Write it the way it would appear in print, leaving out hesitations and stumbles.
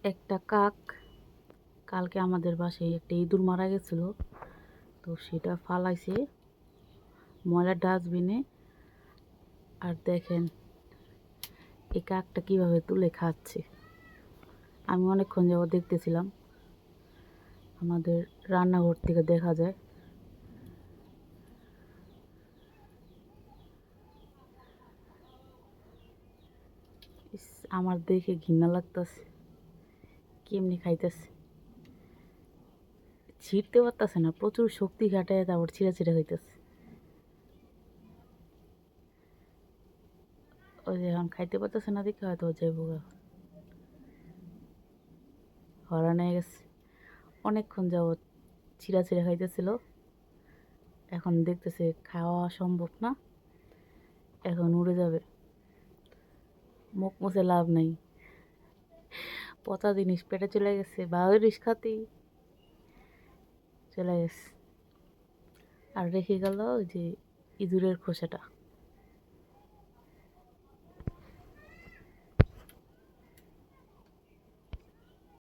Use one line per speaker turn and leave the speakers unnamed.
একটা কাক কালকে আমাদের বাসায় একটা ইঁদুর মারা গেছিল, তো সেটা ফালাইছে ময়লার ডাস্টবিনে। আর দেখেন এই কাকটা কিভাবে তুলে খাচ্ছে। আমি অনেকক্ষণ যাবত দেখতেছিলাম, আমাদের রান্নাঘর থেকে দেখা যায়। আমার দেখে ঘৃণা লাগতেছে, কেমনি খাইতেছে, ছিঁড়তে পারতেছে না, প্রচুর শক্তি খাটায় তারপর ছিঁড়া ছিঁড়া খাইতেছে। ওই যে এখন খাইতে পারতেছে না দেখে হয়তো যাইবো হরান হয়ে গেছে। অনেকক্ষণ যাবৎ ছিঁড়া ছিঁড়া খাইতেছিল, এখন দেখতেছে খাওয়া সম্ভব না, এখন উড়ে যাবে। মুখ মুছে লাভ নাই, পচা জিনিস পেটে চলে গেছে, বাঘের রিস খাতেই চলে গেছে। আর রেখে গেল ওই যে ইঁদুরের খোসাটা।